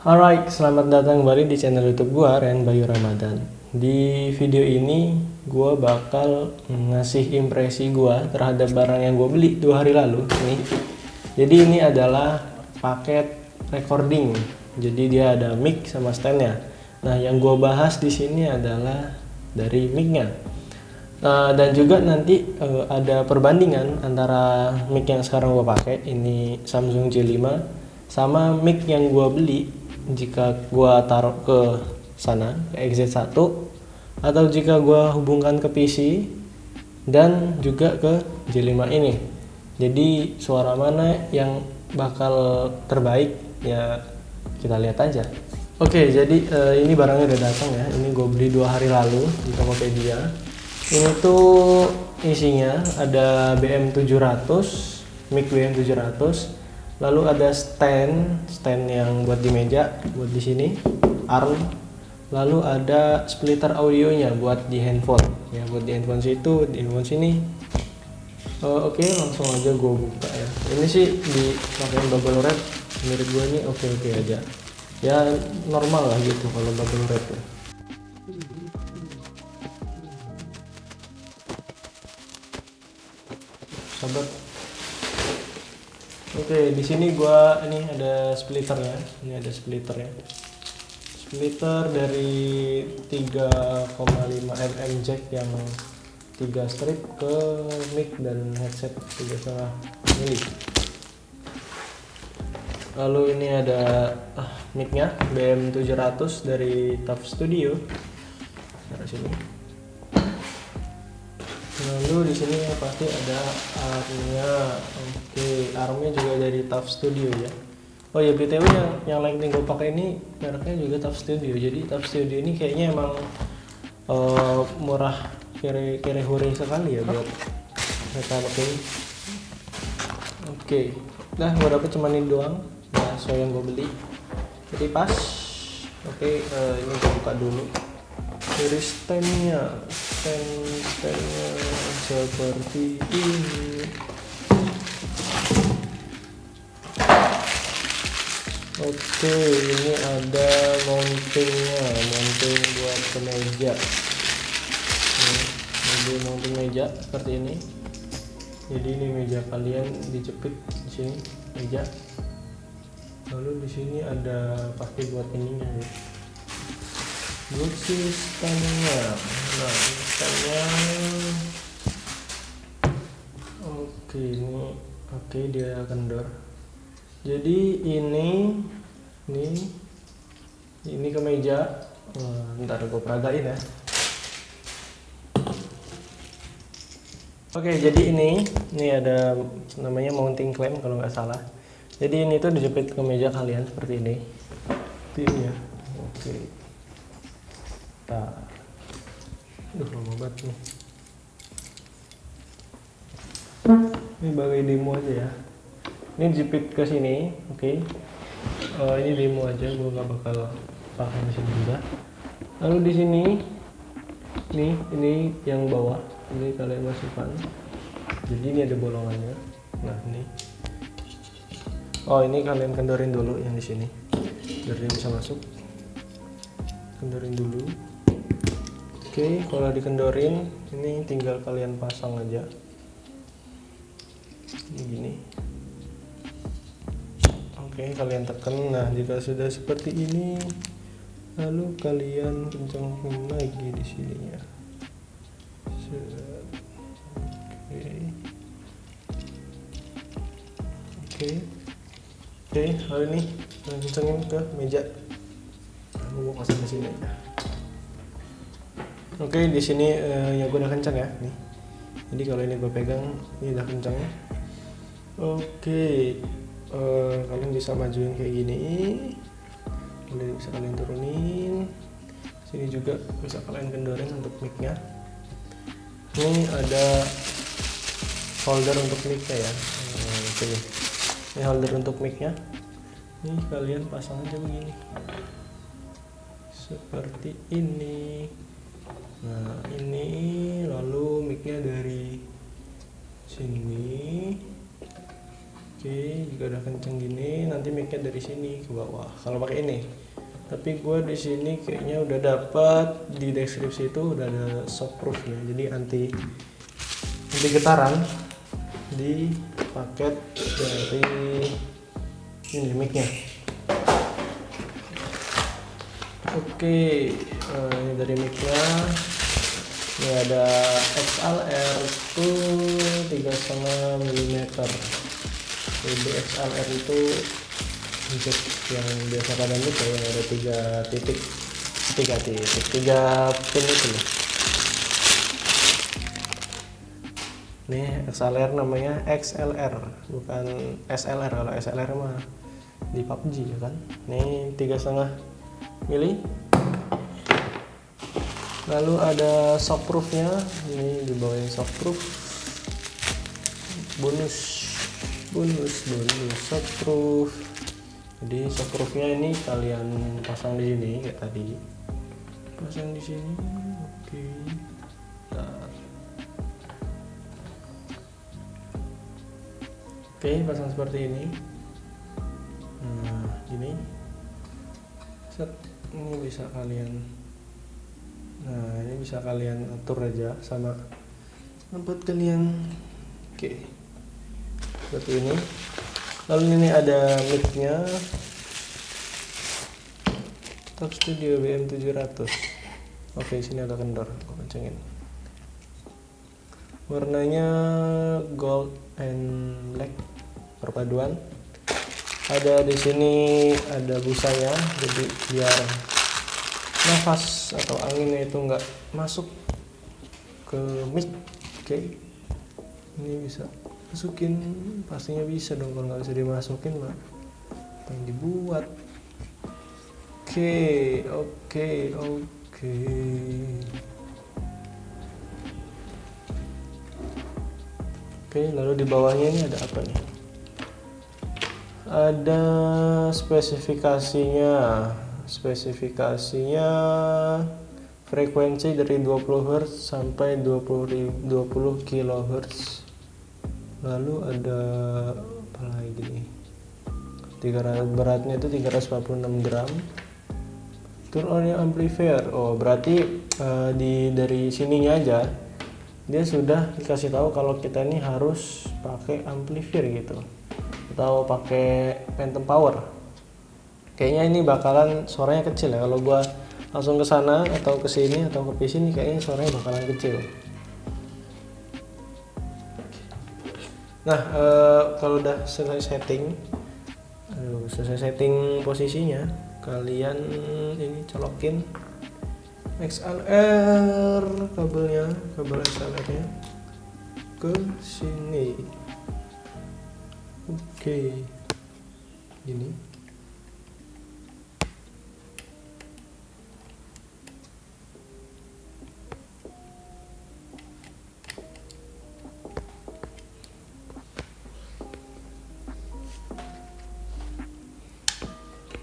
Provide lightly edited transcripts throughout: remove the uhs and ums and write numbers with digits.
Alright, selamat datang kembali di channel YouTube gua, Ren Bayu Ramadan. Di video ini gua bakal ngasih impresi gua terhadap barang yang gua beli 2 hari lalu nih. Jadi ini adalah paket recording. Jadi dia ada mic sama standnya. Nah, yang gua bahas di sini adalah dari mic-nya. Dan juga nanti ada perbandingan antara mic yang sekarang gua pakai, ini Samsung J5, sama mic yang gua beli jika gua taruh ke sana, ke XZ1, atau jika gua hubungkan ke PC dan juga ke J5 ini. Jadi suara mana yang bakal terbaik ya kita lihat aja. Oke, jadi ini barangnya udah datang ya. Ini gue beli 2 hari lalu di Tokopedia. Ini tuh isinya ada BM700, mic BM700. Lalu ada stand yang buat di meja, buat di sini, arm. Lalu ada splitter audionya buat di handphone, ya buat di handphone situ, di handphone sini. Oke, langsung aja gue buka ya. Ini sih dipakein bubble wrap, menurut gue ini oke aja. Ya normal lah gitu kalau bubble wrap ya. Sabar. Oke, di sini ini ada splitternya. Ini ada splitternya. Splitter dari 3,5 mm jack yang 3 strip ke mic dan headset 3,5 mili. Lalu ini ada mic-nya BM700 dari TUF Studio. Taruh sini. Lalu di sini pasti ada armnya. Oke, armnya juga dari TUF Studio ya. Oh ya, BTW yang Lightning gue pakai ini mereknya juga TUF Studio. Jadi TUF Studio ini kayaknya emang murah kere hore sekali ya buat mereka pakai. Oke, nah gue dapet cuma ini doang. Nah, so yang gue beli. Jadi pas. Oke, ini gue buka dulu. Dari standnya seperti ini. Oke, ini ada mounting buat kemeja. Jadi mounting meja seperti ini. Jadi ini meja kalian dijepit di sini meja. Lalu di sini ada pasti buat ininya ya. Buat sistemnya, nah sistemnya, oke dia kendor. Jadi ini kemeja. Ntar gue peragain ya. Oke, jadi ini ada namanya mounting clamp kalau nggak salah. Jadi ini tuh dijepit ke meja kalian seperti ini. Ini ya. Oke. Nah, lama banget nih. Ini bagai demo aja ya. Ini jepit ke sini, oke. Ini demo aja, gue gak bakal pakai mesin juga. Lalu di sini, ini yang bawah, ini kalian masukkan. Jadi ini ada bolongannya. Nah ini. Oh ini kalian kendorin dulu yang di sini, biar dia bisa masuk. Kendorin dulu. Oke, kalau dikendorin ini tinggal kalian pasang aja. Ini gini. Oke, kalian tekan. Nah, jika sudah seperti ini, lalu kalian kencangkan lagi di sininya. Oke, lalu ini kencangin ke meja. Aku mau pasang di sini aja. Oke, di sini ya gue udah kencang ya nih. Jadi kalau ini gue pegang, ini udah kencang. Oke, kalian bisa majuin kayak gini. Kemudian bisa kalian turunin. Sini juga bisa kalian kendorin untuk mic-nya. Ini ada holder untuk mic-nya ya. Oke, ini holder untuk mic-nya. Ini kalian pasang aja begini. Seperti ini. Nah ini lalu mic-nya dari sini. Oke, Oke, jika udah kenceng gini, nanti mic-nya dari sini ke bawah. Kalau pakai ini. Tapi gue di sini kayaknya udah dapat di deskripsi itu udah ada shockproof ya. Jadi anti getaran di paket dari ini mic-nya. Oke, ini dari mic-nya. Ini ada XLR itu 3,5 mm. Jadi XLR itu untuk yang biasa pada mic ya, yang ada 3 pin itu loh. Nih XLR namanya XLR, bukan SLR. Kalau SLR mah di PUBG ya kan. Nih 3,5 mili. Lalu ada shockproofnya, ini dibawain shockproof, bonus shockproof. Jadi shockproofnya ini kalian pasang di sini kayak tadi, pasang di sini. Oke. Nah. Oke, pasang seperti ini. Nah, gini. Set, ini bisa kalian. Nah, ini bisa kalian atur aja sama tempat kalian. Oke. Seperti ini. Lalu ini ada mic-nya. Top Studio BM700. Oke, sini agak kendor, aku kencengin. Warnanya gold and black perpaduan. Ada di sini ada busanya, jadi biar nafas atau anginnya itu nggak masuk ke mic. Oke, ini bisa masukin, pastinya bisa dong. Kalau nggak bisa dimasukin mah apa yang dibuat. Oke, lalu di bawahnya ini ada apa nih? Ada spesifikasinya frekuensi dari 20 Hz sampai 20 kHz. Lalu ada apa lagi nih? Beratnya itu 346 gram. Turn on amplifier. Oh, berarti dari sininya aja dia sudah dikasih tahu kalau kita ini harus pakai amplifier gitu, atau pakai phantom power. Kayaknya ini bakalan suaranya kecil ya kalau gua langsung ke sana atau ke sini atau ke sini, kayaknya suaranya bakalan kecil. Nah, kalau udah selesai setting posisinya, kalian ini colokin XLR kabel XLR-nya ke sini. Oke, gini.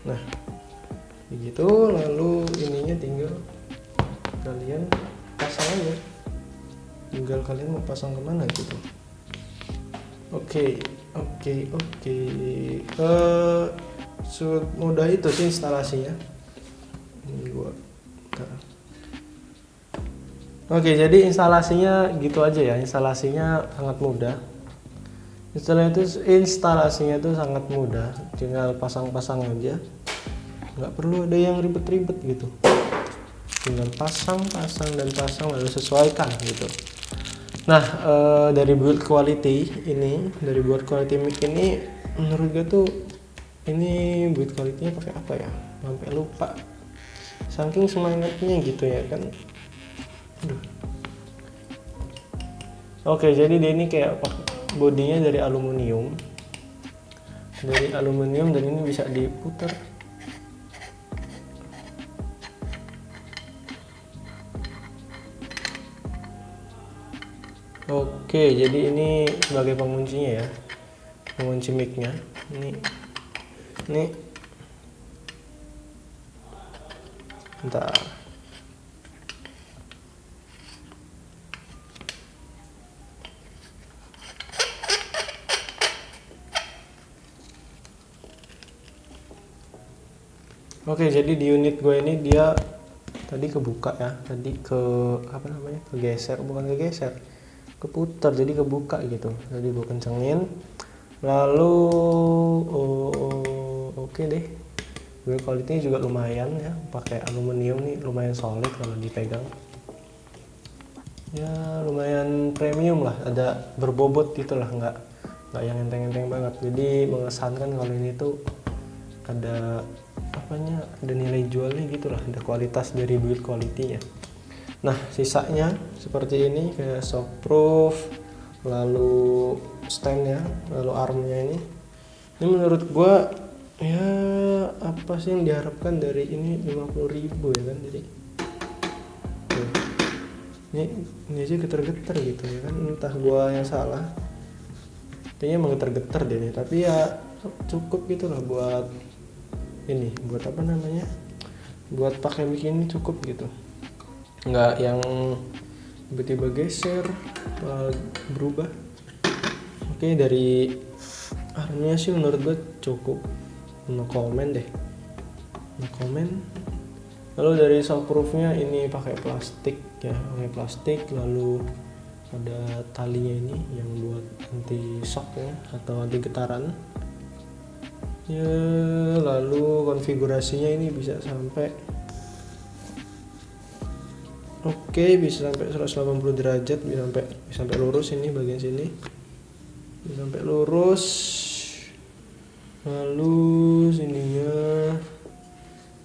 Nah, begitu. Lalu ininya tinggal kalian pasang aja. Tinggal kalian mau pasang kemana gitu. Oke. Semudah itu sih instalasinya. Ini gua. Oke, jadi instalasinya gitu aja ya. Instalasinya sangat mudah. Instalasinya tuh sangat mudah, tinggal pasang-pasang aja, nggak perlu ada yang ribet-ribet gitu, tinggal pasang lalu sesuaikan gitu. Nah, dari build quality mic ini, menurut gue tuh ini build quality-nya pakai apa ya, sampai lupa, saking semangatnya gitu ya kan. Oke, jadi dia ini kayak bodinya dari aluminium dan ini bisa diputar. Oke, jadi ini sebagai penguncinya ya, pengunci mic-nya. Ini bentar. Oke, jadi di unit gue ini dia tadi kebuka ya, tadi kegeser, bukan kegeser, keputar, jadi kebuka gitu. Jadi gue kencengin, lalu oke deh, build quality juga lumayan ya, pakai aluminium nih, lumayan solid kalau dipegang ya, lumayan premium lah, ada berbobot gitulah, nggak yang enteng-enteng banget. Jadi mengesankan kalau ini tuh ada ada nilai jualnya gitulah, ada kualitas dari build quality-nya. Nah, sisanya seperti ini, kayak shockproof, lalu standnya, lalu armnya ini menurut gua ya apa sih yang diharapkan dari ini, 50.000 ya kan. Jadi ini aja getar-getar gitu ya kan, entah gua yang salah, intinya emang getar-getar deh nih, tapi ya cukup gitu lah buat ini, buat buat pakai mic ini cukup gitu, nggak yang tiba-tiba geser berubah. Oke, dari armnya sih menurut gue cukup, no comment deh, no comment. Lalu dari shockproofnya ini pakai plastik ya, lalu ada talinya ini yang buat anti shock ya, atau anti getaran ya. Lalu konfigurasinya ini bisa sampai bisa sampai 180 derajat, bisa sampai lurus, ini bagian sini bisa sampai lurus, lalu sininya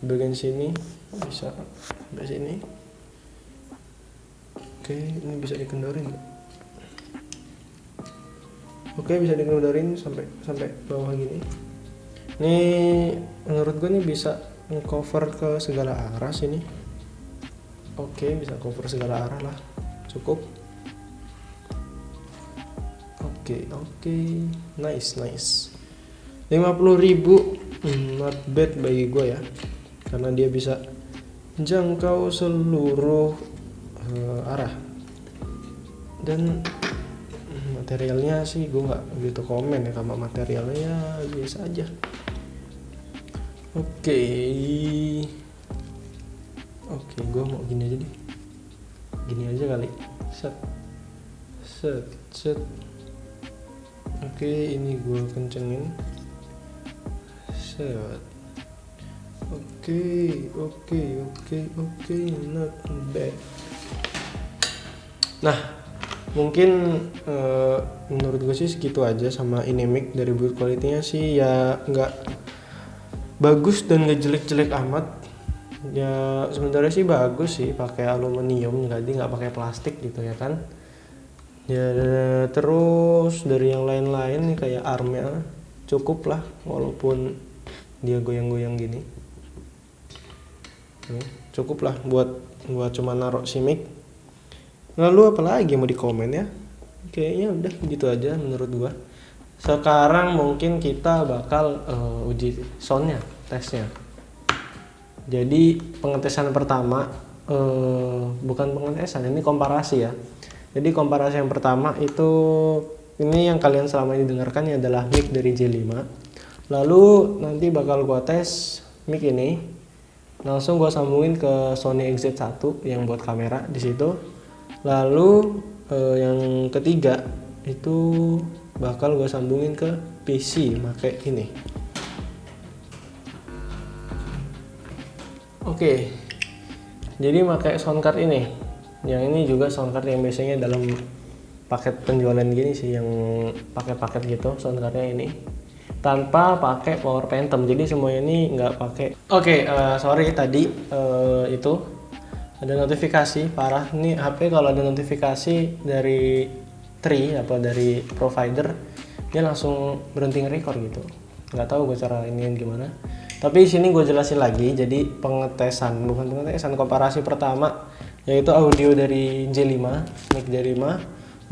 bagian sini bisa sampai sini. Ini bisa dikendorin. Bisa dikendorin sampai bawah gini. Ini menurut gue nih bisa cover ke segala arah sini. Bisa cover segala arah lah, cukup. Nice. 50.000 not bad bagi gue ya, karena dia bisa jangkau seluruh arah. Dan materialnya sih gue nggak begitu komen ya, sama materialnya ya biasa aja. Gue mau gini aja deh, gini aja kali, set. Ini gue kencengin, set. Not bad. Nah, mungkin menurut gue sih segitu aja sama ini mic. Dari build quality-nya sih ya nggak bagus dan nggak jelek-jelek amat ya, sebenarnya sih bagus sih, pakai aluminium, jadi nggak pakai plastik gitu ya kan ya. Terus dari yang lain-lain nih kayak armnya cukup lah, walaupun dia goyang-goyang gini, cukup lah buat cuma naruh si mic. Lalu apalagi mau dikomen ya, kayaknya udah gitu aja menurut gua. Sekarang mungkin kita bakal uji soundnya, tesnya. Jadi pengetesan pertama, bukan pengetesan, ini komparasi ya. Jadi komparasi yang pertama itu, ini yang kalian selama ini dengarkan ya, adalah mic dari J5. Lalu nanti bakal gua tes mic ini, langsung gua sambungin ke Sony XZ1 yang buat kamera di situ. Lalu yang ketiga itu bakal gua sambungin ke PC pakai ini. Jadi pakai soundcard ini. Yang ini juga soundcard yang biasanya dalam paket penjualan gini sih, yang paket gitu soundcardnya ini, tanpa pakai power phantom. Jadi semuanya ini nggak pakai. Sorry tadi itu ada notifikasi parah nih HP. Kalau ada notifikasi dari dari provider, dia langsung berhenti nge-record gitu. Nggak tahu gue cara ini gimana. Tapi di sini gue jelasin lagi. Jadi bukan pengetesan, komparasi pertama yaitu audio dari J5, mic J5.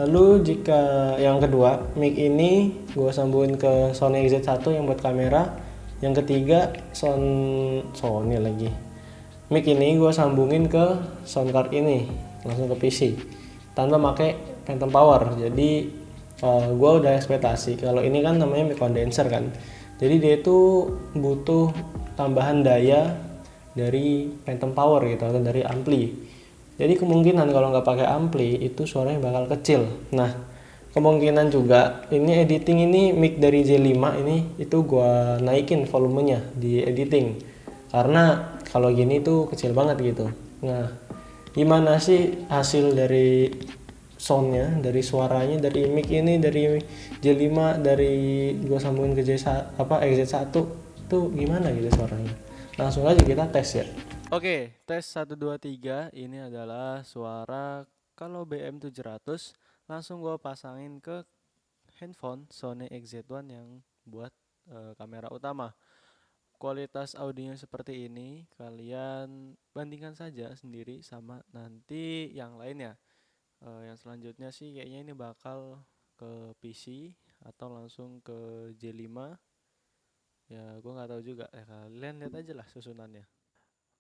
Lalu jika yang kedua, mic ini gue sambungin ke Sony XZ1 yang buat kamera. Yang ketiga Sony lagi. Mic ini gue sambungin ke soundcard ini, langsung ke PC tanpa pakai phantom power. Jadi gue udah ekspektasi kalau ini kan namanya mic condenser kan. Jadi dia itu butuh tambahan daya dari phantom power gitu atau dari ampli. Jadi kemungkinan kalau nggak pakai ampli itu suaranya bakal kecil. Nah, kemungkinan juga ini editing ini mic dari J5 ini itu gua naikin volumenya di editing. Karena kalau gini tuh kecil banget gitu. Nah, gimana sih hasil dari soundnya, dari suaranya, dari mic ini, dari J5, dari gua sambungin ke XZ1 tuh gimana gitu suaranya? Langsung aja kita tes ya. Oke, tes 1 2 3. Ini adalah suara kalau BM700. Langsung gua pasangin ke handphone Sony XZ1 yang buat kamera utama. Kualitas audionya seperti ini, kalian bandingkan saja sendiri sama nanti yang lainnya. Yang selanjutnya sih kayaknya ini bakal ke PC atau langsung ke J5. Ya gue nggak tahu juga, kalian lihat aja lah susunannya.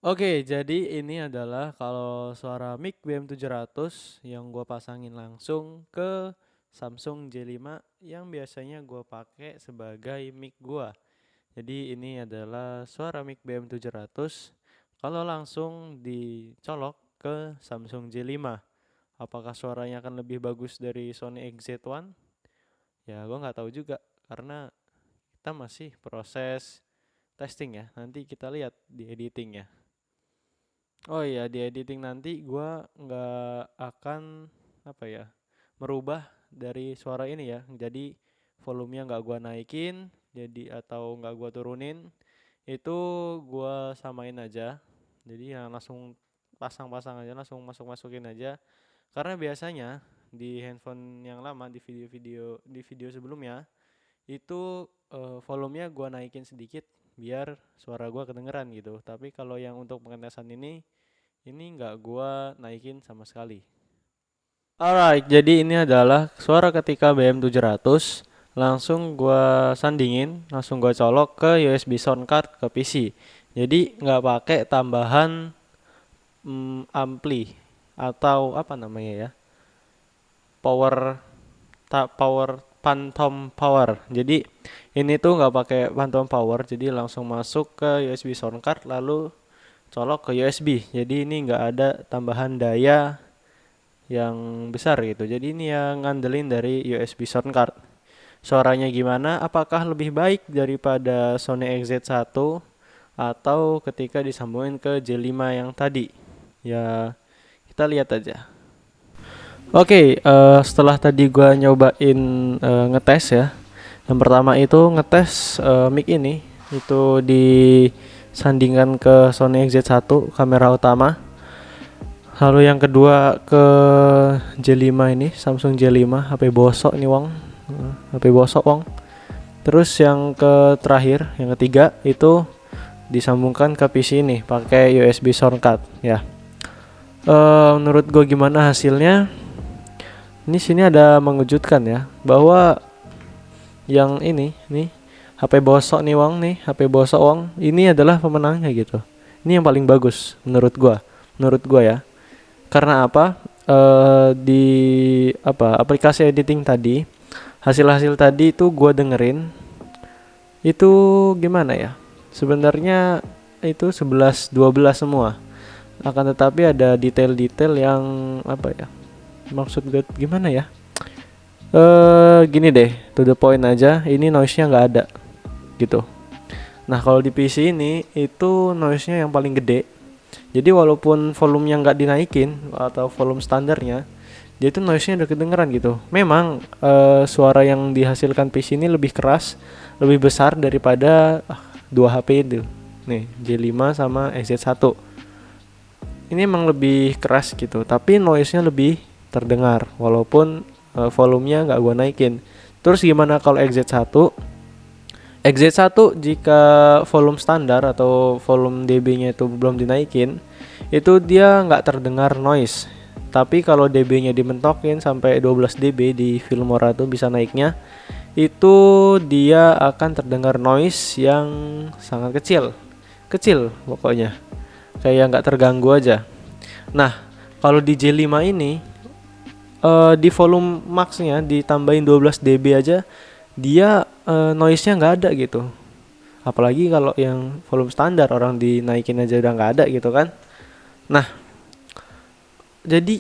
Oke, jadi ini adalah kalau suara mic BM700 yang gue pasangin langsung ke Samsung J5 yang biasanya gue pakai sebagai mic gue. Jadi ini adalah suara mic BM700 kalau langsung dicolok ke Samsung J5. Apakah suaranya akan lebih bagus dari Sony XZ1? Ya gue nggak tahu juga karena kita masih proses testing ya. Nanti kita lihat di editing ya. Oh iya, di editing nanti gue nggak akan merubah dari suara ini ya. Jadi volumenya nggak gue naikin, atau nggak gue turunin. Itu gue samain aja. Jadi ya langsung pasang-pasang aja, langsung masukin aja. Karena biasanya di handphone yang lama, di video sebelumnya itu volumenya gue naikin sedikit biar suara gue kedengeran gitu. Tapi kalau yang untuk pengetesan ini nggak gue naikin sama sekali. Alright, jadi ini adalah suara ketika BM700. Langsung gue sandingin, langsung gue colok ke USB sound card ke PC. Jadi nggak pakai tambahan ampli atau apa namanya ya, power phantom power. Jadi ini tuh nggak pakai phantom power, jadi langsung masuk ke USB sound card lalu colok ke USB. Jadi ini nggak ada tambahan daya yang besar gitu. Jadi ini yang ngandelin dari USB sound card. Suaranya gimana? Apakah lebih baik daripada Sony XZ1 atau ketika disambungin ke J5 yang tadi? Ya kita lihat aja. Oke, setelah tadi gua nyobain ngetes ya. Yang pertama itu ngetes mic ini itu disandingkan ke Sony XZ1 kamera utama. Lalu yang kedua ke J5 ini, Samsung J5, HP bosok nih wong. HP bosok wong. Terus yang terakhir, yang ketiga itu disambungkan ke PC ini pakai USB sound card ya. Menurut gue gimana hasilnya? Ini sini ada mengejutkan ya, bahwa yang ini nih HP bosok nih wong nih, HP bosok wong, ini adalah pemenangnya gitu. Ini yang paling bagus menurut gua ya. Karena apa? Di aplikasi editing tadi, hasil tadi itu gua dengerin itu gimana ya? Sebenarnya itu 11 12 semua. Akan tetapi ada detail-detail yang maksud gue gimana ya? Gini deh, to the point aja. Ini noise-nya nggak ada, gitu. Nah kalau di PC ini itu noise-nya yang paling gede. Jadi walaupun volumenya nggak dinaikin atau volume standarnya, dia itu noise-nya udah kedengeran gitu. Memang suara yang dihasilkan PC ini lebih keras, lebih besar daripada 2 HP itu. Nih J5 sama XZ1. Ini emang lebih keras gitu, tapi noise-nya lebih terdengar walaupun volumenya nggak gua naikin. Terus gimana kalau XZ1? XZ1 jika volume standar atau volume dB-nya itu belum dinaikin, itu dia nggak terdengar noise. Tapi kalau dB-nya dimentokin sampai 12 dB di Filmora tuh bisa naiknya, itu dia akan terdengar noise yang sangat kecil pokoknya, kayak nggak terganggu aja. Nah kalau di J5 ini di volume max-nya ditambahin 12 dB aja dia noise-nya nggak ada gitu. apalagi kalau yang volume standar orang dinaikin aja udah nggak ada gitu kan. Nah, jadi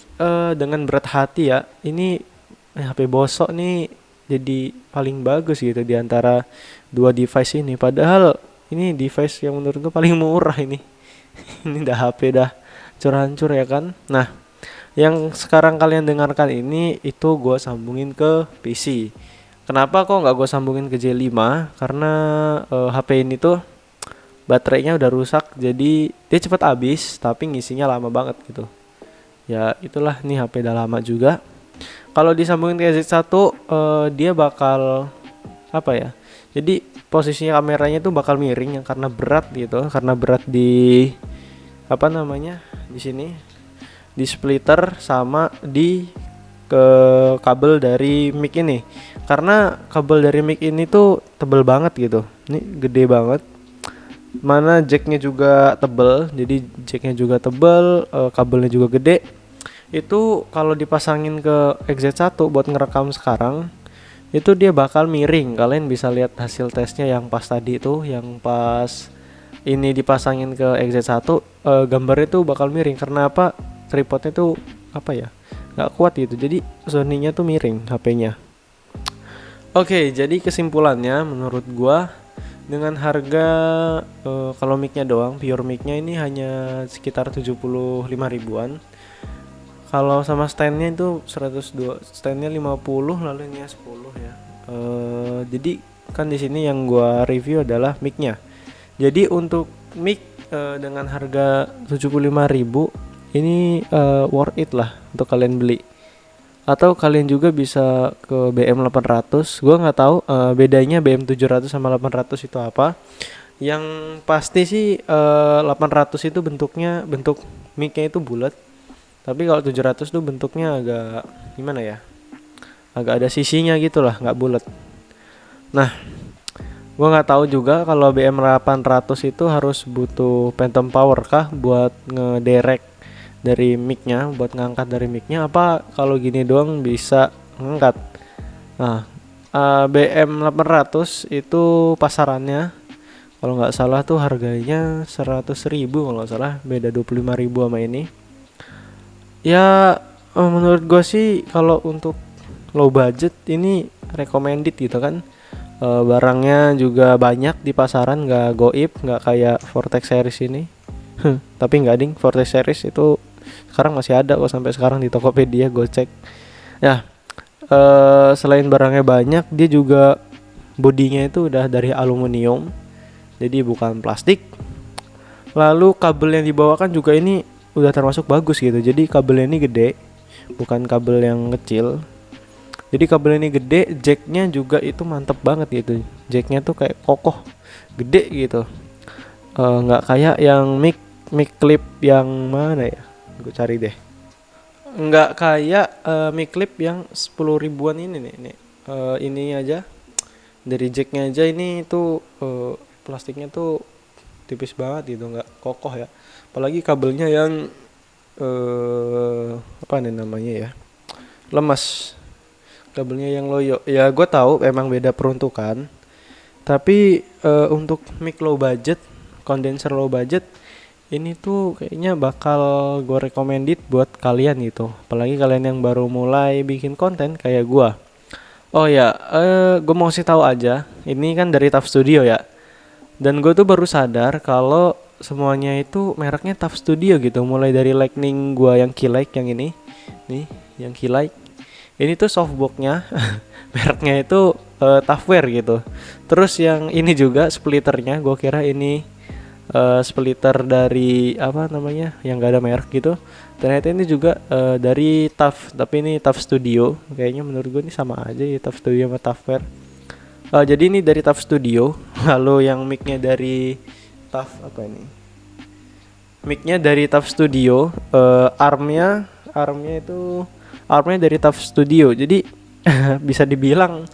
dengan berat hati ya, ini HP Bosok nih jadi paling bagus gitu di antara dua device ini. Padahal ini device yang menurut gue paling murah ini. Ini dah HP dah hancur-hancur ya kan. Nah, yang sekarang kalian dengarkan ini itu gue sambungin ke PC. Kenapa kok nggak gue sambungin ke J5? Karena HP ini tuh baterainya udah rusak, jadi dia cepat habis tapi ngisinya lama banget gitu. Ya itulah, nih HP udah lama juga. Kalau disambungin ke Z1 dia bakal apa ya? Jadi posisinya kameranya tuh bakal miring karena berat gitu, karena berat di apa namanya? Di sini di splitter sama di ke kabel dari mic ini. Karena kabel dari mic ini tuh tebel banget gitu. Ini gede banget. Mana jacknya juga tebel, jadi jacknya juga tebel, kabelnya juga gede. Itu kalau dipasangin ke XZ1 buat ngerekam sekarang, itu dia bakal miring. Kalian bisa lihat hasil tesnya yang pas tadi itu, yang pas ini dipasangin ke XZ1, gambarnya tuh bakal miring. Karena apa? Tripodnya tuh apa ya, nggak kuat gitu, jadi Sony-nya tuh miring HP-nya. Oke, jadi kesimpulannya menurut gua dengan harga kalau mic-nya doang, pure mic-nya ini hanya sekitar 75 ribuan. Kalau sama stand-nya itu 102, stand-nya 50, lalu ini 10 ya. Jadi kan di sini yang gua review adalah mic-nya. Jadi untuk mic dengan harga 75.000 ini worth it lah untuk kalian beli. Atau kalian juga bisa ke BM800. Gua nggak tahu bedanya BM700 sama 800 itu apa. Yang pasti sih 800 itu bentuk mic-nya itu bulat. Tapi kalau 700 tuh bentuknya agak gimana ya? Agak ada sisinya gitu lah, nggak bulat. Nah, gua nggak tahu juga kalau BM800 itu harus butuh phantom power kah buat ngederek dari mic-nya, buat ngangkat dari mic-nya, apa kalau gini doang bisa ngangkat. Nah, BM800 itu pasarannya kalau nggak salah tuh harganya 100.000 kalau nggak salah, beda 25.000 sama ini. Ya menurut gue sih kalau untuk low budget ini recommended gitu kan. Barangnya juga banyak di pasaran, nggak goib, nggak kayak Vortex series ini. Tapi nggak ding, Vortex series itu sekarang masih ada kok sampai sekarang di Tokopedia, gue cek. Ya selain barangnya banyak, dia juga bodinya itu udah dari aluminium, jadi bukan plastik. Lalu kabel yang dibawakan juga ini udah termasuk bagus gitu. Jadi kabelnya ini gede, bukan kabel yang kecil. Jadi kabel ini gede, jacknya juga itu mantep banget gitu. Jacknya tuh kayak kokoh, gede gitu. Nggak kayak yang mic clip yang mana ya? Gue cari deh. Nggak kayak mic clip yang 10 ribuan ini nih. Ini aja dari jacknya aja ini tuh plastiknya tuh tipis banget gitu, nggak kokoh ya. Apalagi kabelnya yang apa nih namanya ya, lemas, kabelnya yang loyo. Ya gue tahu emang beda peruntukan, tapi untuk mic low budget, condenser low budget, ini tuh kayaknya bakal gue recommended buat kalian gitu. Apalagi kalian yang baru mulai bikin konten kayak gue. Oh ya, gue mau kasih tahu aja, ini kan dari TAF Studio ya. Dan gue tuh baru sadar kalau semuanya itu mereknya TAF Studio gitu. Mulai dari Lightning gue yang Keylight yang ini, nih yang Keylight. Ini tuh softbox-nya, mereknya itu Tafware gitu. Terus yang ini juga splitternya, gue kira ini splitter dari apa namanya, yang gak ada merek gitu. Ternyata ini juga dari TAF, tapi ini TAF Studio. Kayaknya menurut gue ini sama aja ya, TAF Studio sama Tafware. Jadi ini dari TAF Studio. Lalu yang mic-nya dari TAF apa ini? Mic-nya dari TAF Studio. Armnya dari TAF Studio. Jadi bisa dibilang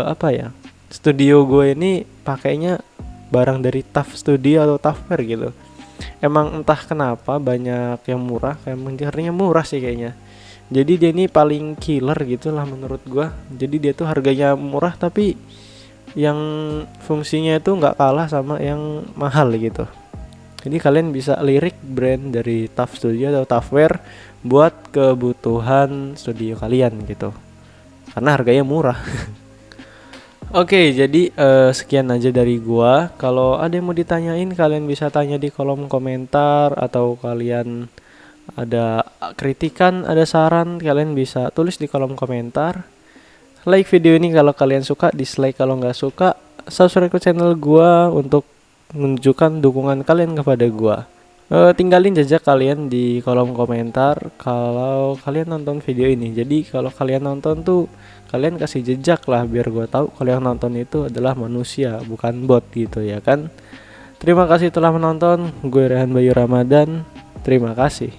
apa ya? Studio gue ini pakainya barang dari TAF Studio atau Tafware gitu. Emang entah kenapa banyak yang murah, harganya murah sih kayaknya. Jadi dia ini paling killer gitu lah menurut gua. Jadi dia tuh harganya murah tapi yang fungsinya itu nggak kalah sama yang mahal gitu. Jadi kalian bisa lirik brand dari TUF Studio atau TUFware buat kebutuhan studio kalian gitu. Karena harganya murah. Oke, jadi sekian aja dari gua. Kalau ada yang mau ditanyain, kalian bisa tanya di kolom komentar, atau kalian ada kritikan, ada saran, kalian bisa tulis di kolom komentar. Like video ini kalau kalian suka, dislike kalau nggak suka, subscribe ke channel gua untuk menunjukkan dukungan kalian kepada gua. Tinggalin jejak kalian di kolom komentar kalau kalian nonton video ini. Jadi kalau kalian nonton tuh kalian kasih jejak lah, biar gua tahu kalian nonton itu adalah manusia bukan bot gitu ya kan. Terima kasih telah menonton. Gue Rehan Bayu Ramadan. Terima kasih.